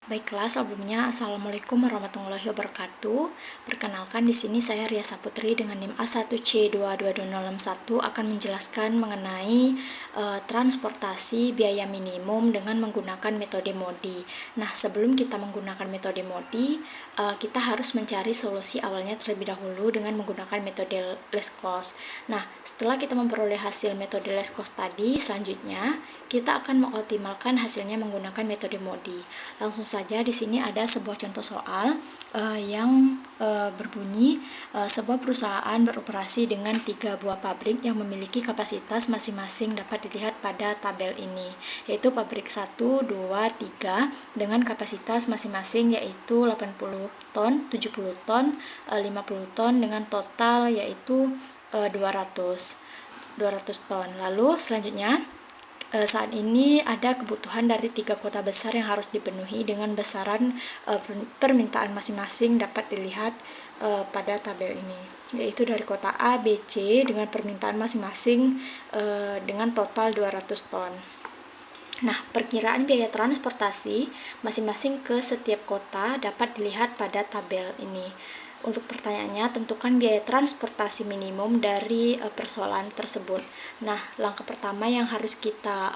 Baiklah, sebelumnya Assalamualaikum warahmatullahi wabarakatuh. Perkenalkan, di sini saya Ria Saputri dengan NIM A1C222061 akan menjelaskan mengenai transportasi biaya minimum dengan menggunakan metode MODI. Nah, sebelum kita menggunakan metode MODI, kita harus mencari solusi awalnya terlebih dahulu dengan menggunakan metode less cost. Nah, setelah kita memperoleh hasil metode less cost tadi, selanjutnya kita akan mengoptimalkan hasilnya menggunakan metode MODI. Langsung saja, di sini ada sebuah contoh soal yang berbunyi sebuah perusahaan beroperasi dengan 3 buah pabrik yang memiliki kapasitas masing-masing dapat dilihat pada tabel ini, yaitu pabrik 1, 2, 3 dengan kapasitas masing-masing yaitu 80 ton, 70 ton, 50 ton dengan total yaitu 200 ton. Lalu selanjutnya saat ini ada kebutuhan dari 3 kota besar yang harus dipenuhi dengan besaran permintaan masing-masing dapat dilihat pada tabel ini, yaitu dari kota A, B, C dengan permintaan masing-masing dengan total 200 ton. Nah, perkiraan biaya transportasi masing-masing ke setiap kota dapat dilihat pada tabel ini. Untuk pertanyaannya, tentukan biaya transportasi minimum dari persoalan tersebut. Nah, langkah pertama yang harus kita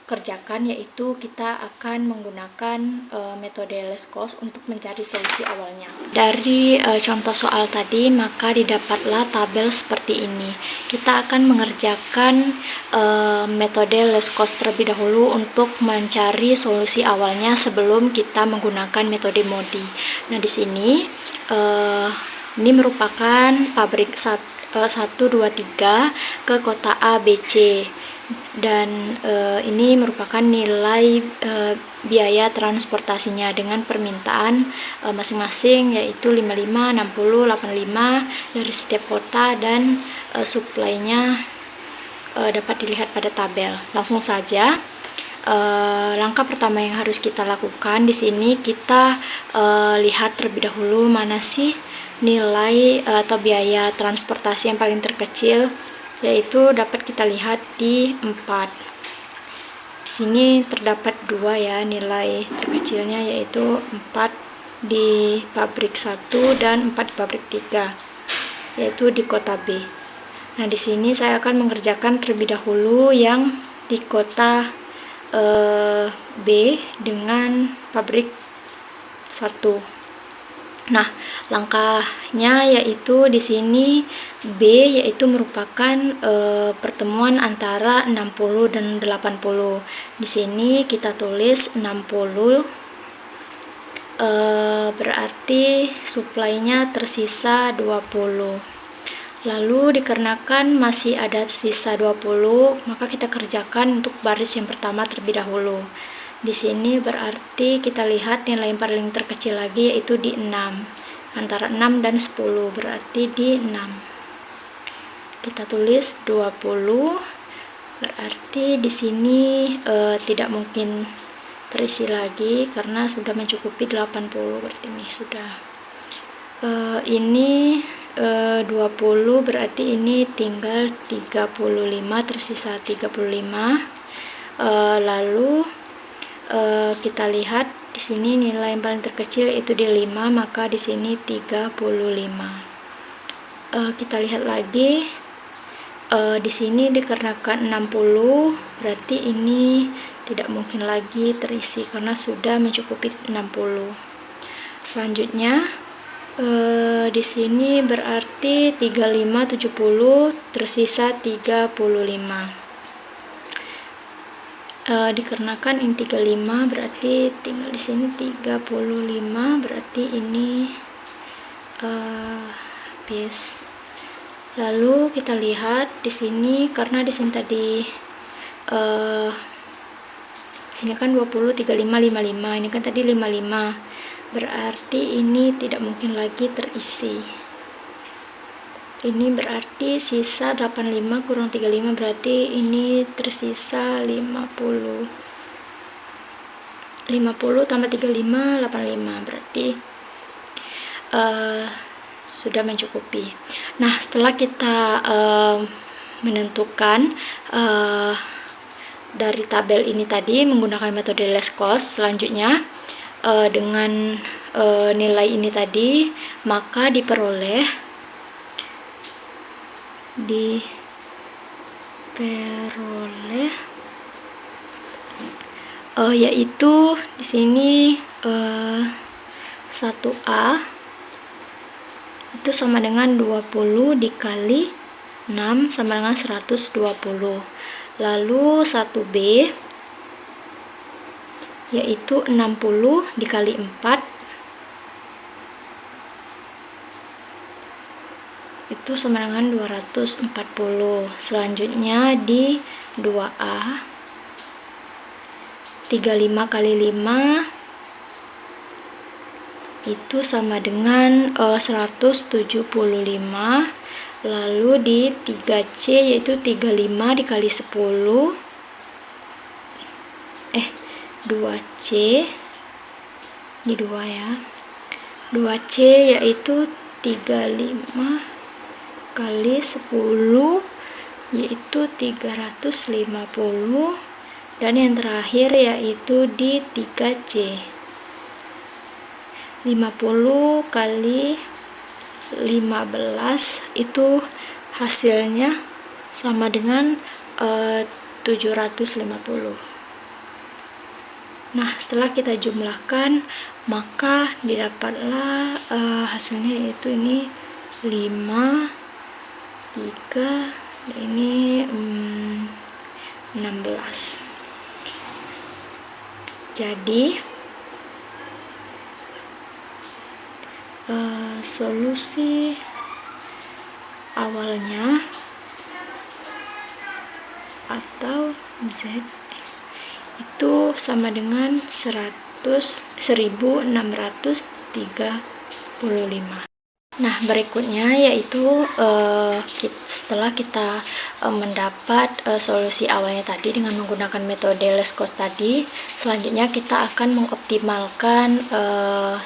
kerjakan yaitu kita akan menggunakan metode less cost untuk mencari solusi awalnya. Dari contoh soal tadi, maka didapatlah tabel seperti ini. Kita akan mengerjakan metode less cost terlebih dahulu untuk mencari solusi awalnya sebelum kita menggunakan metode MODI. Nah, di sini ini merupakan pabrik 1, 2, 3 ke kota A, B, C. Dan ini merupakan nilai biaya transportasinya dengan permintaan masing-masing yaitu 55, 60, 85 dari setiap kota, dan supply-nya dapat dilihat pada tabel. Langsung saja, langkah pertama yang harus kita lakukan di sini, kita lihat terlebih dahulu mana sih nilai atau biaya transportasi yang paling terkecil, yaitu dapat kita lihat di 4. Di sini terdapat 2 ya nilai terkecilnya, yaitu 4 di pabrik 1 dan 4 di pabrik 3, yaitu di kota B. Nah, di sini saya akan mengerjakan terlebih dahulu yang di kota B dengan pabrik 1. Nah, langkahnya yaitu di sini B yaitu merupakan pertemuan antara 60 dan 80. Di sini kita tulis 60, berarti supply-nya tersisa 20. Lalu dikarenakan masih ada sisa 20, maka kita kerjakan untuk baris yang pertama terlebih dahulu. Di sini berarti kita lihat nilai yang paling terkecil lagi yaitu di 6. Antara 6 dan 10 berarti di 6. Kita tulis 20. Berarti di sini tidak mungkin terisi lagi karena sudah mencukupi 80, berarti ini sudah. Ini 20 berarti ini tinggal 35, tersisa 35. Lalu kita lihat di sini nilai yang paling terkecil itu di 5, maka di sini 35. Kita lihat lagi di sini dikarenakan 60, berarti ini tidak mungkin lagi terisi karena sudah mencukupi 60. Selanjutnya di sini berarti 35, 70, tersisa 35. Dikarenakan ini 35 berarti tinggal di sini 35, berarti ini habis. Lalu kita lihat di sini karena di sini tadi sini kan 20, 35, 55, ini kan tadi 55, berarti ini tidak mungkin lagi terisi. Ini berarti sisa 85 kurang 35, berarti ini tersisa 50. 50 tambah 35, 85, berarti sudah mencukupi. Nah, setelah kita menentukan dari tabel ini tadi menggunakan metode less cost. Selanjutnya dengan nilai ini tadi, maka diperoleh yaitu di sini 1A itu sama dengan 20 dikali 6 sama dengan 120. Lalu 1B yaitu 60 dikali 4 itu sama dengan 240. Selanjutnya di 2A 35 kali 5 itu sama dengan 175. Lalu di 3C yaitu 35 dikali 10 2C di 2 ya. 2C yaitu 35 kali 10 yaitu 350. Dan yang terakhir yaitu di 3C 50 kali 15 itu hasilnya sama dengan 750. Nah, setelah kita jumlahkan maka didapatlah hasilnya yaitu ini 5 3 ini 16. Jadi solusi awalnya atau Z itu sama dengan 1635. Nah, berikutnya yaitu setelah kita mendapat solusi awalnya tadi dengan menggunakan metode less cost tadi, selanjutnya kita akan mengoptimalkan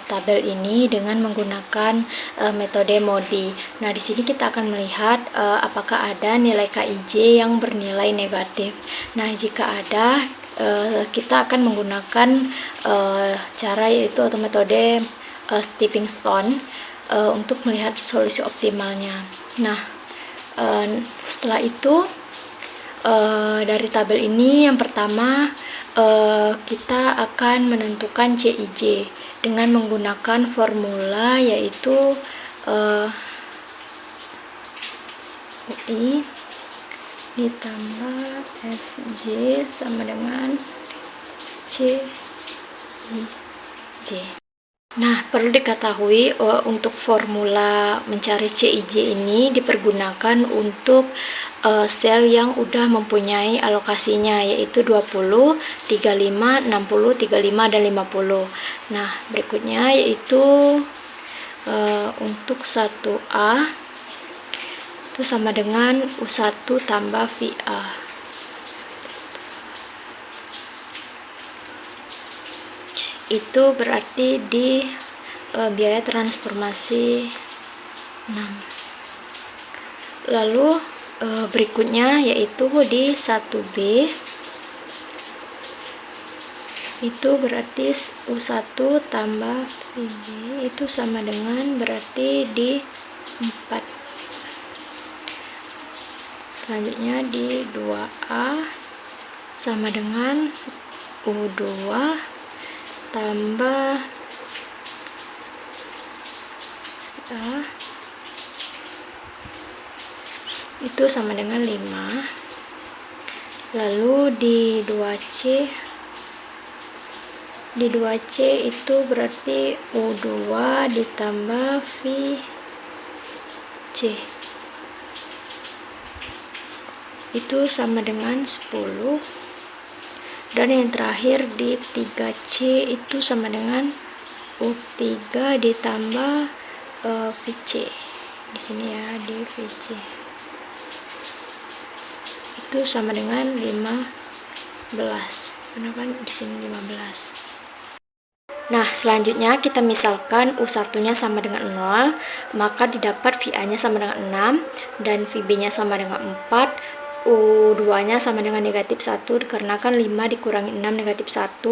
tabel ini dengan menggunakan metode MODI. Nah, di sini kita akan melihat apakah ada nilai KIJ yang bernilai negatif. Nah, jika ada, kita akan menggunakan cara yaitu atau metode stepping stone untuk melihat solusi optimalnya. Nah, setelah itu dari tabel ini yang pertama kita akan menentukan CIJ dengan menggunakan formula yaitu UI ditambah FJ sama dengan CIJ. Nah, perlu diketahui untuk formula mencari CIJ ini dipergunakan untuk sel yang udah mempunyai alokasinya yaitu 20, 35, 60, 35, dan 50. Nah, berikutnya yaitu untuk 1A itu sama dengan U1 tambah VA. Itu berarti di biaya transformasi 6. Lalu berikutnya yaitu di 1B itu berarti U1 tambah VB itu sama dengan berarti di 4. Selanjutnya di 2A sama dengan U2 tambah itu sama dengan 5. Lalu di 2C itu berarti U2 ditambah VC itu sama dengan 10. Dan yang terakhir di 3C itu sama dengan U3 ditambah VC. Di sini ya, di VC. Itu sama dengan 15. Kenapa di sini 15? Nah, selanjutnya kita misalkan U1-nya sama dengan 0, maka didapat VA-nya sama dengan 6 dan VB-nya sama dengan 4. U2-nya sama dengan negatif 1 dikarenakan 5 dikurangi 6 negatif 1.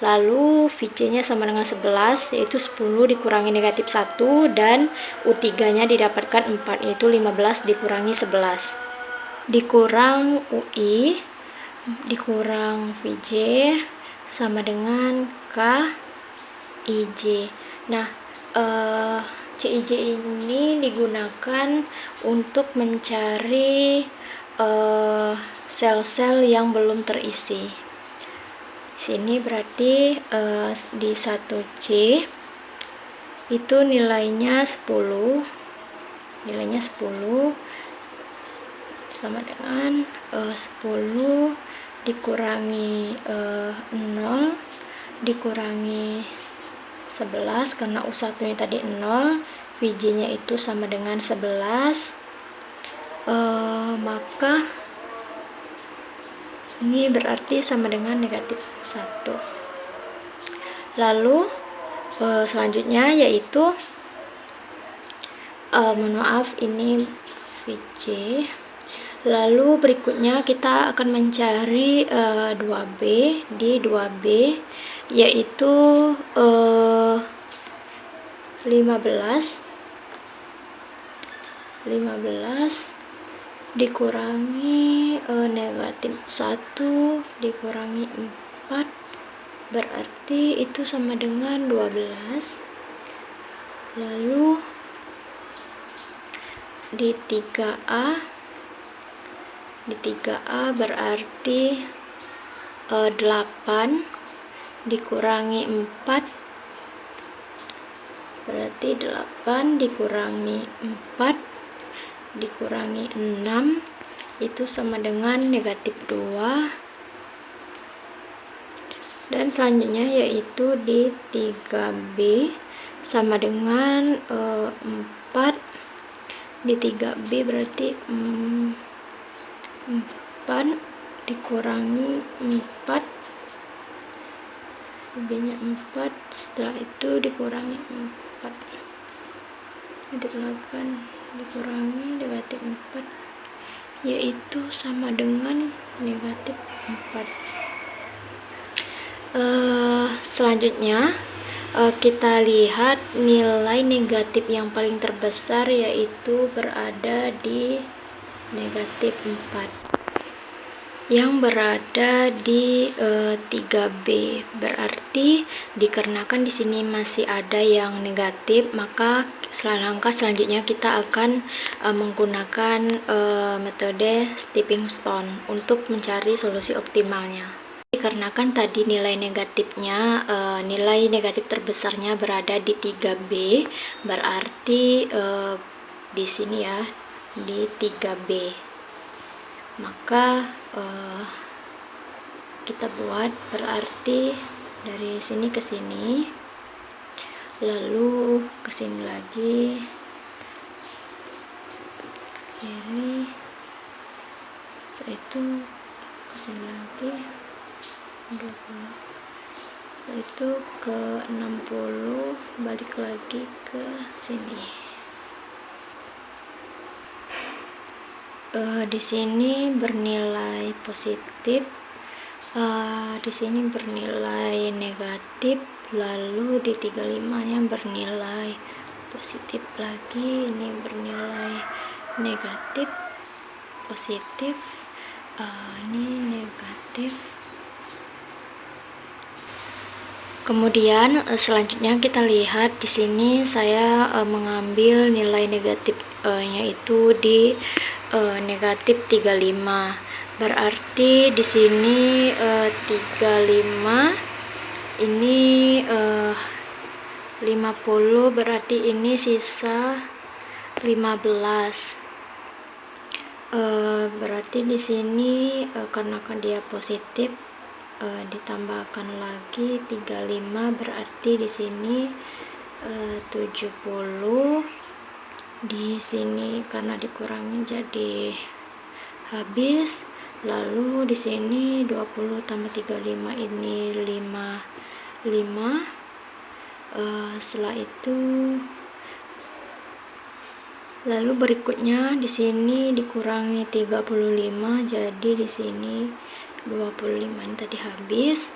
Lalu VC-nya sama dengan 11, yaitu 10 dikurangi negatif 1. Dan U3-nya didapatkan 4, yaitu 15 dikurangi 11. Dikurang UI, dikurang VJ, sama dengan KIJ. Nah, CIJ ini digunakan untuk mencari sel-sel yang belum terisi. Sini berarti di 1C itu nilainya 10. Nilainya 10 sama dengan 10 dikurangi 0 dikurangi 11 karena U1-nya tadi 0, VJ-nya itu sama dengan 11. Maka ini berarti sama dengan negatif 1. Lalu selanjutnya yaitu mohon maaf, ini VJ. Lalu berikutnya kita akan mencari 2B. Di 2B yaitu 15 dikurangi negatif 1 dikurangi 4 berarti itu sama dengan 12. Lalu di 3A berarti 8 dikurangi 4 berarti 8 dikurangi 4 dikurangi 6 itu sama dengan negatif 2. Dan selanjutnya yaitu di 3B sama dengan 4. Di 3B berarti 4 dikurangi 4 B-nya 4, setelah itu dikurangi 4 negatif 8 dikurangi negatif 4 yaitu sama dengan negatif 4. Selanjutnya kita lihat nilai negatif yang paling terbesar yaitu berada di negatif 4 yang berada di 3B. Berarti dikarenakan di sini masih ada yang negatif, maka langkah selanjutnya kita akan menggunakan metode stepping stone untuk mencari solusi optimalnya. Dikarenakan tadi nilai negatifnya, nilai negatif terbesarnya berada di 3B, berarti di sini ya, di 3B. Maka kita buat berarti dari sini ke sini, lalu ke sini lagi, kiri, setelah itu ke sini lagi 20, setelah itu ke 60, balik lagi ke sini. Di sini bernilai positif, di sini bernilai negatif, lalu di 35-nya bernilai positif lagi, ini bernilai negatif, positif, ini negatif. Kemudian selanjutnya kita lihat di sini saya mengambil nilai negatifnya itu di negatif 35. Berarti di sini 35 ini 50, berarti ini sisa 15. Berarti di sini karena dia positif, ditambahkan lagi 35, berarti di sini 70. Di sini karena dikurangi jadi habis. Lalu di sini 20 tambah 35 ini 55. Setelah itu Lalu berikutnya di sini dikurangi 35, jadi di sini 25 ini tadi habis.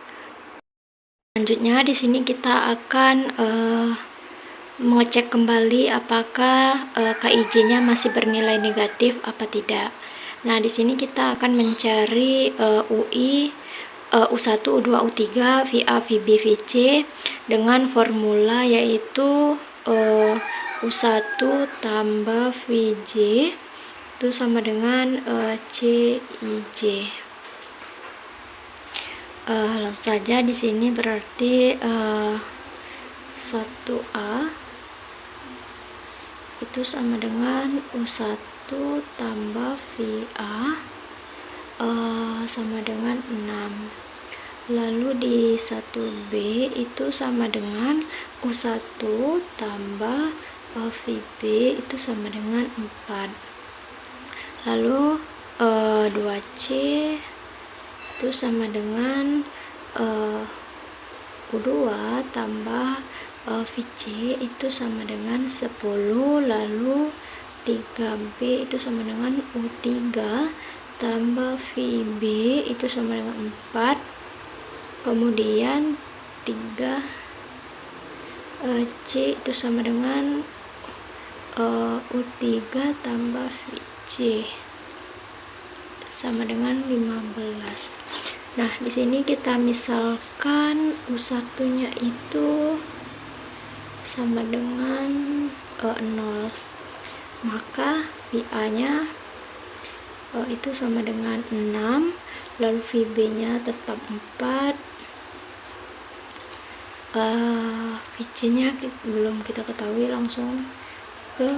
Selanjutnya di sini kita akan mengecek kembali apakah KIJ-nya masih bernilai negatif apa tidak. Nah, di sini kita akan mencari UI, U1, U2, U3, VA, VB, VC dengan formula yaitu U1 tambah VJ itu sama dengan CIJ. Langsung saja di sini berarti 1A itu sama dengan U1 tambah VA sama dengan 6. Lalu di 1B itu sama dengan U1 tambah VB itu sama dengan 4. Lalu 2C itu sama dengan U2 tambah VC itu sama dengan 10. Lalu 3B itu sama dengan U3 tambah VB itu sama dengan 4. Kemudian 3C itu sama dengan U3 tambah VC sama dengan 15. Nah, di sini kita misalkan U1-nya itu sama dengan 0. Maka VA-nya itu sama dengan 6, lalu VB-nya tetap 4, VC-nya belum kita ketahui, langsung ke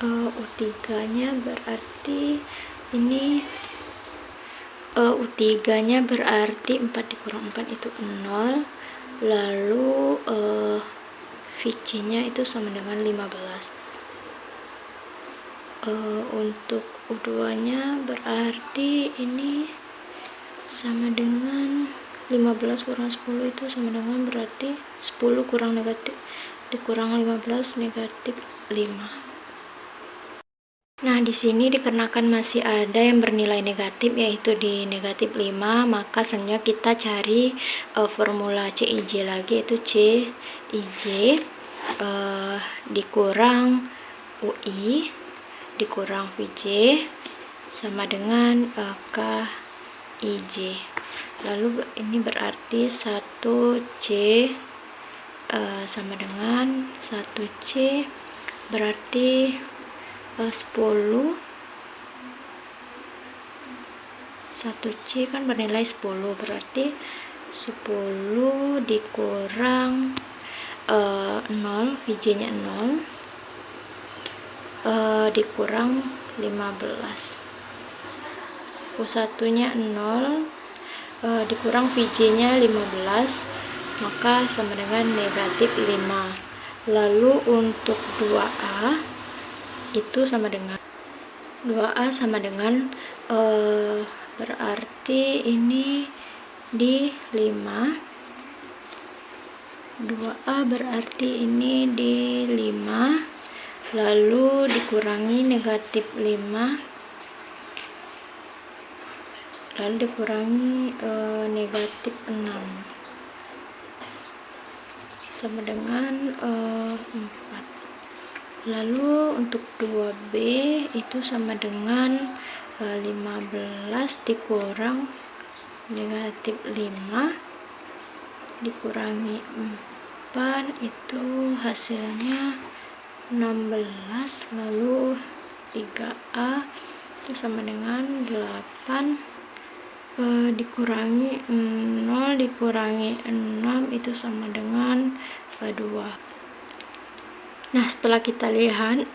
U3-nya berarti ini U3-nya berarti 4 dikurang 4 itu 0, lalu VC-nya itu sama dengan 15. Untuk U2-nya berarti ini sama dengan 15 kurang 10 itu sama dengan berarti 10 kurang negatif dikurang 15 negatif 5. Nah, di sini dikarenakan masih ada yang bernilai negatif yaitu di negatif 5, maka selanjutnya kita cari formula CIJ lagi, yaitu CIJ dikurang UI dikurang VJ sama dengan KIJ. Lalu ini berarti 1C sama dengan 1C berarti 10. 1C kan bernilai 10, berarti 10 dikurang 0, VJ-nya 0, dikurang 15. U1-nya 0 dikurang VJ-nya 15, maka sama dengan negatif 5. Lalu untuk 2A itu sama dengan 2A sama dengan berarti ini di 5. 2A berarti ini di 5, lalu dikurangi negatif 5, lalu dikurangi negatif 6 sama dengan 4. Lalu untuk 2B itu sama dengan 15 dikurang negatif 5 dikurangi 4 itu hasilnya 16. Lalu 3A itu sama dengan 8 dikurangi 0 dikurangi 6 itu sama dengan 2. Nah, setelah kita lihat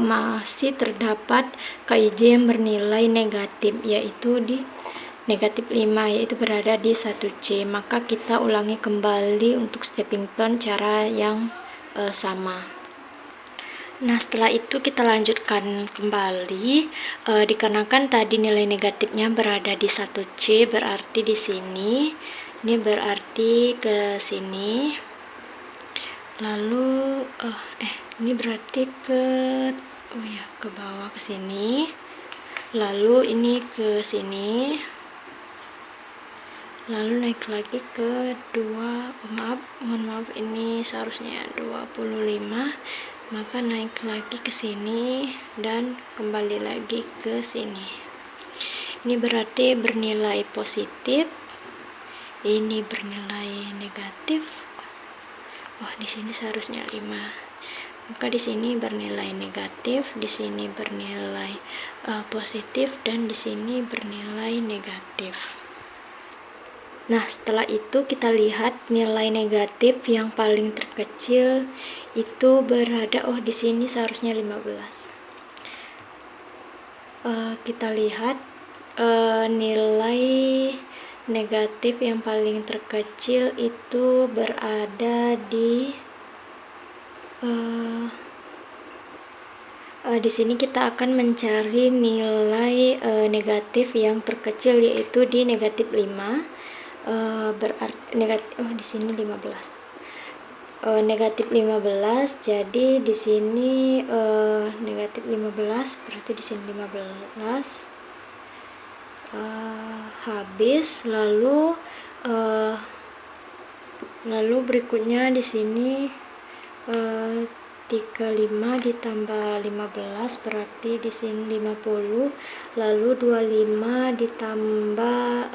masih terdapat KIJ yang bernilai negatif, yaitu di negatif 5, yaitu berada di 1C. Maka kita ulangi kembali untuk stepping stone cara yang sama. Nah, setelah itu kita lanjutkan kembali. Dikarenakan tadi nilai negatifnya berada di 1C, berarti di sini ini berarti ke sini. Lalu ini berarti ke ke bawah ke sini, lalu ini ke sini, lalu naik lagi ke mohon maaf ini seharusnya 25, maka naik lagi ke sini dan kembali lagi ke sini. Ini berarti bernilai positif, ini bernilai negatif. Di sini seharusnya 5, maka di sini bernilai negatif, di sini bernilai positif, dan di sini bernilai negatif. Nah, setelah itu kita lihat nilai negatif yang paling terkecil itu berada di sini seharusnya 15. Kita lihat nilai negatif yang paling terkecil itu berada di di sini kita akan mencari nilai negatif yang terkecil, yaitu di negatif 5. Berarti di sini 15. Negatif 15, jadi di sini negatif 15, berarti di sini 15 habis. Lalu berikutnya di sini 35 ditambah 15 berarti di sini 50, lalu 25 ditambah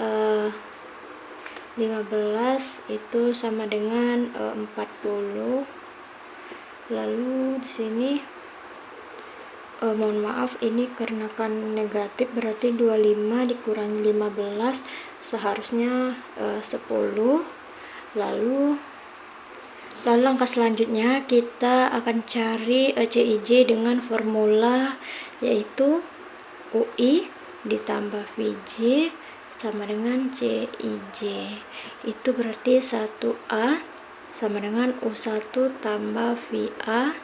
15 itu sama dengan 40. Lalu di sini mohon maaf, ini karena kan negatif, berarti 25 dikurangi 15 seharusnya 10. Lalu langkah selanjutnya kita akan cari CIJ dengan formula, yaitu UI ditambah VJ sama dengan CIJ. Itu berarti 1A sama dengan U1 tambah VA,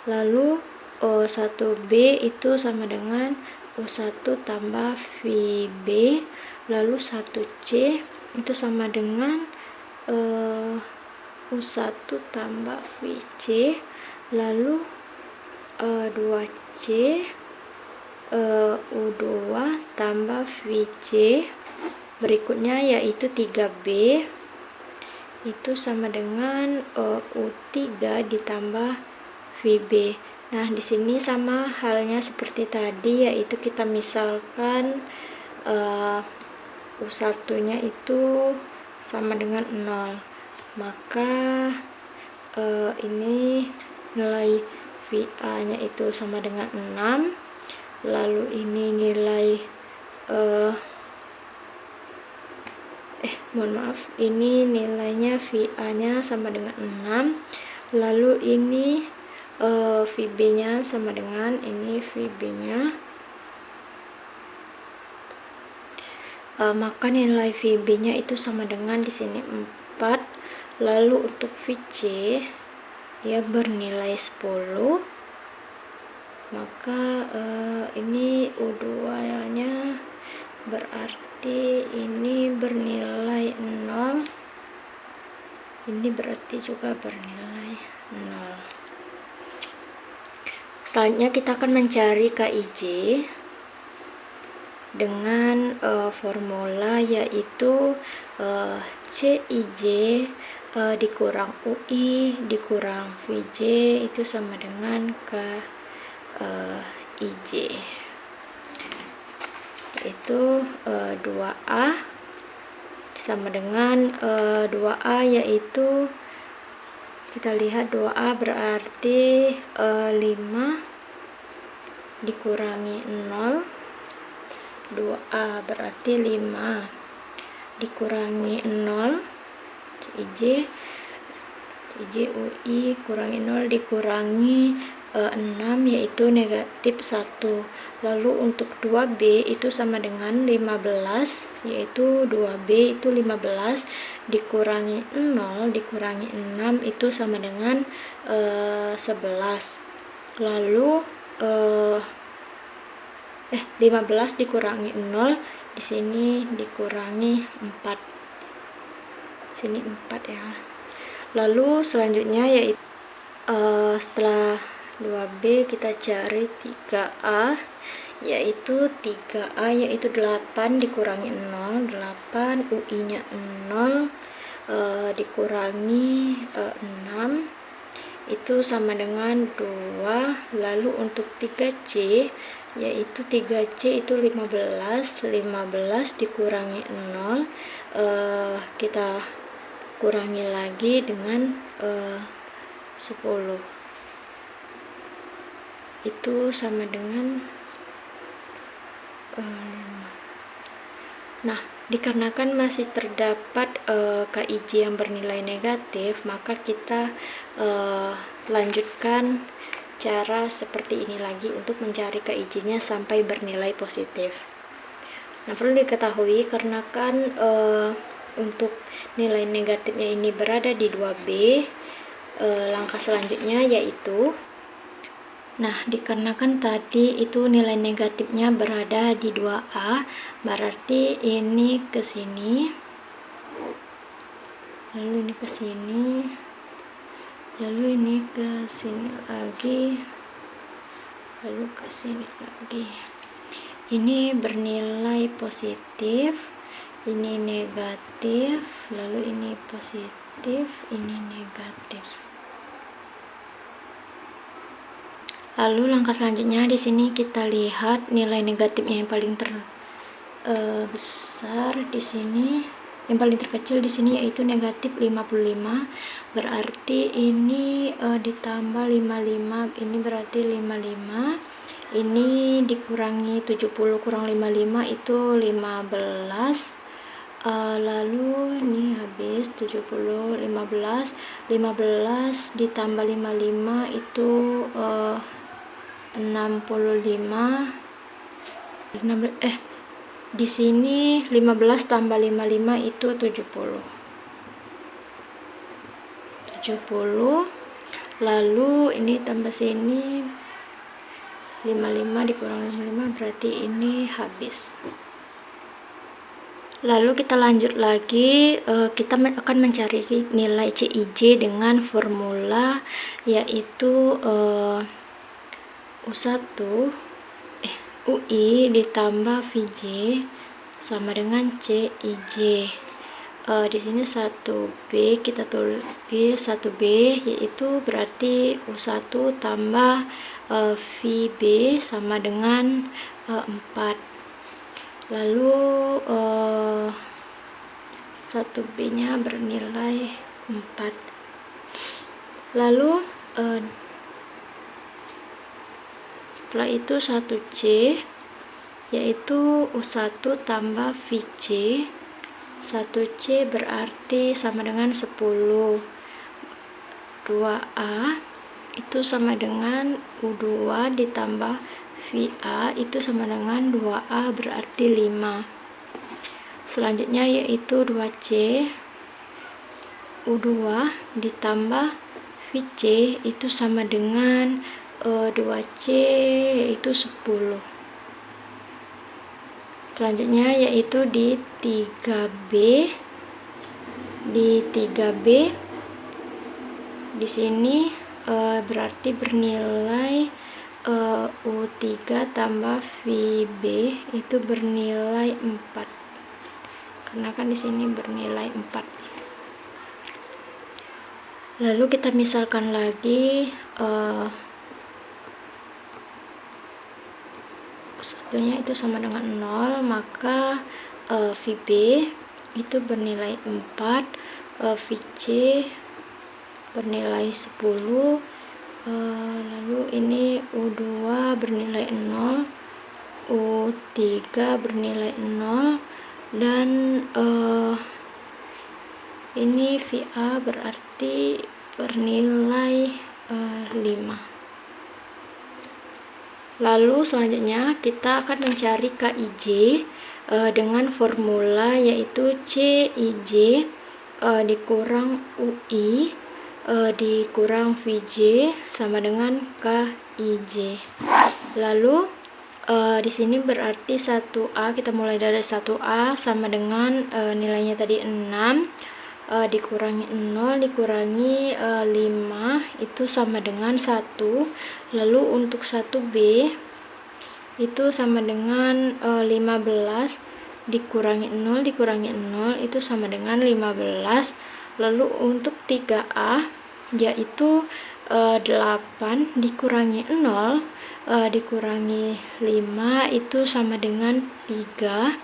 lalu 1B itu sama dengan U1 tambah VB, lalu 1C itu sama dengan U1 tambah VC, lalu 2C U2 tambah VC. Berikutnya yaitu 3B itu sama dengan U3 ditambah VB. Nah, di sini sama halnya seperti tadi, yaitu kita misalkan U1-nya itu sama dengan 0. Maka ini nilai VA-nya itu sama dengan 6. Lalu ini nilai ini nilainya VA-nya sama dengan 6. Lalu ini VB-nya sama dengan ini VB-nya. Maka nilai VB-nya itu sama dengan di sini 4. Lalu untuk VC ya bernilai 10. Maka ini U2-nya berarti ini bernilai 0. Ini berarti juga bernilai 0. Selanjutnya kita akan mencari KIJ dengan formula, yaitu CIJ dikurang UI dikurang VJ itu sama dengan KIJ, yaitu 2A sama dengan 2A, yaitu kita lihat 2A berarti 5 dikurangi 0. 2A berarti 5 dikurangi 0. CIJ UI kurangi 0 dikurangi 6, yaitu negatif 1. Lalu untuk 2B itu sama dengan 15, yaitu 2B itu 15 dikurangi 0 dikurangi 6 itu sama dengan 11. Lalu 15 dikurangi 0, di sini dikurangi 4. Sini 4 ya. Lalu selanjutnya yaitu setelah 2B kita cari 3A, yaitu 3A yaitu 8 dikurangi 0, 8 UI-nya 0, dikurangi 6 itu sama dengan 2. Lalu untuk 3C yaitu 3C itu 15 dikurangi 0, kita kurangi lagi dengan 10 itu sama dengan 5. Nah, dikarenakan masih terdapat KIJ yang bernilai negatif, maka kita lanjutkan cara seperti ini lagi untuk mencari KIJ-nya sampai bernilai positif. Nah, perlu diketahui karena kan untuk nilai negatifnya ini berada di 2B, langkah selanjutnya yaitu, nah, dikarenakan tadi itu nilai negatifnya berada di 2A, berarti ini ke sini, lalu ini ke sini, lalu ini ke sini lagi, lalu ke sini lagi. Ini bernilai positif, ini negatif, lalu ini positif, ini negatif. Lalu langkah selanjutnya di sini kita lihat nilai negatifnya yang paling besar di sini, yang paling terkecil di sini yaitu negatif 55. Berarti ini ditambah 55, ini berarti 55. Ini dikurangi 70 kurang 55 itu 15. Lalu ini habis 70, 15 ditambah 55 itu 65. Di sini 15 tambah 55 itu 70. Lalu ini tambah sini 55 dikurang 55 berarti ini habis. Lalu kita lanjut lagi, kita akan mencari nilai CIJ dengan formula yaitu UI ditambah VJ sama dengan CIJ. Di sini 1B kita tulis 1B yaitu berarti U1 tambah VB sama dengan 4. Lalu 1B nya bernilai 4. Lalu setelah itu 1C yaitu U1 tambah VC. 1C berarti sama dengan 10. 2A itu sama dengan U2 ditambah VA itu sama dengan 2A berarti 5. Selanjutnya yaitu 2C, U2 ditambah VC itu sama dengan 2C yaitu 10. Selanjutnya yaitu di 3B. Di sini berarti bernilai U3 tambah VB itu bernilai 4. Karena kan di sini bernilai 4. Lalu kita misalkan lagi satunya itu sama dengan 0, maka VB itu bernilai 4, VC bernilai 10, lalu ini U2 bernilai 0, U3 bernilai 0, dan ini VA berarti bernilai 5. Lalu selanjutnya kita akan mencari KIJ dengan formula yaitu CIJ dikurang UI dikurang VJ sama dengan KIJ. Lalu di sini berarti 1A, kita mulai dari 1A sama dengan nilainya tadi 6. dikurangi 0 dikurangi 5 itu sama dengan 1. Lalu untuk 1B itu sama dengan 15 dikurangi 0 dikurangi 0 itu sama dengan 15. Lalu untuk 3A yaitu 8 dikurangi 0 dikurangi 5 itu sama dengan 3.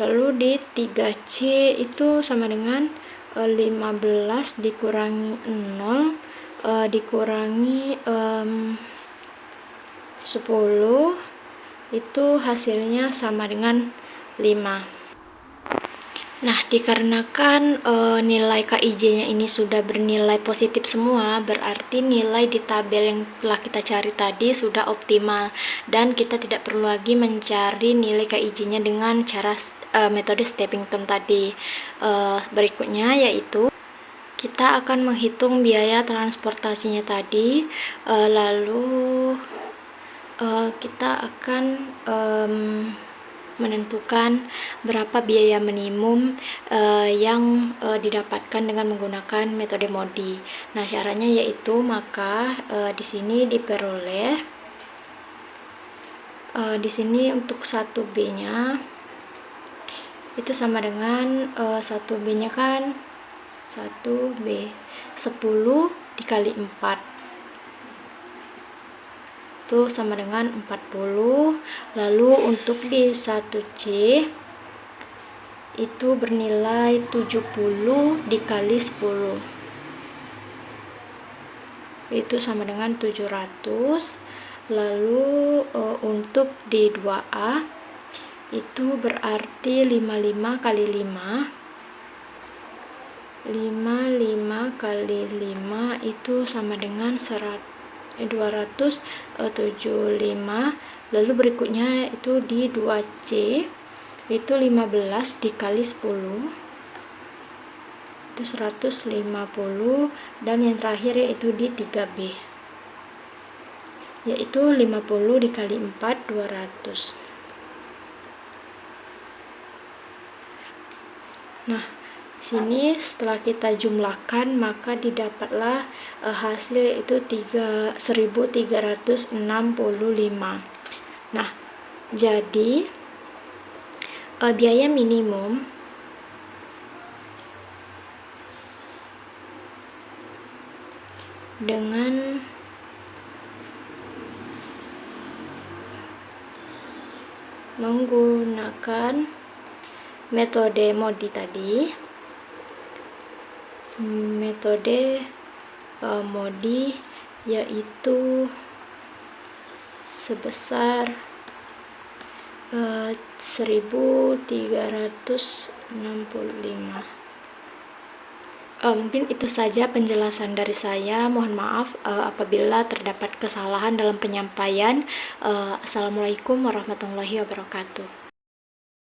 Lalu di 3C itu sama dengan 15 dikurangi 0 dikurangi 10 itu hasilnya sama dengan 5. Nah, dikarenakan nilai KIJ-nya ini sudah bernilai positif semua, berarti nilai di tabel yang telah kita cari tadi sudah optimal dan kita tidak perlu lagi mencari nilai KIJ-nya dengan cara metode stepping stone tadi. Berikutnya yaitu kita akan menghitung biaya transportasinya tadi, lalu kita akan menentukan berapa biaya minimum yang didapatkan dengan menggunakan metode MODI. Nah, caranya yaitu maka di sini diperoleh di sini untuk 1B-nya itu sama dengan 1B-nya kan 1B 10 dikali 4 itu sama dengan 40. Lalu untuk di 1C itu bernilai 70 dikali 10 itu sama dengan 700. Lalu untuk di 2A itu berarti 55 kali 5 kali 5 itu sama dengan 275. Lalu berikutnya itu di 2C itu 15 dikali 10 itu 150. Dan yang terakhir yaitu di 3B yaitu 50 dikali 4 200. Nah, sini setelah kita jumlahkan maka didapatlah hasil itu 1365. Nah, jadi biaya minimum dengan menggunakan metode MODI tadi, metode MODI yaitu sebesar 1365. Mungkin itu saja penjelasan dari saya. Mohon maaf apabila terdapat kesalahan dalam penyampaian. Assalamualaikum warahmatullahi wabarakatuh.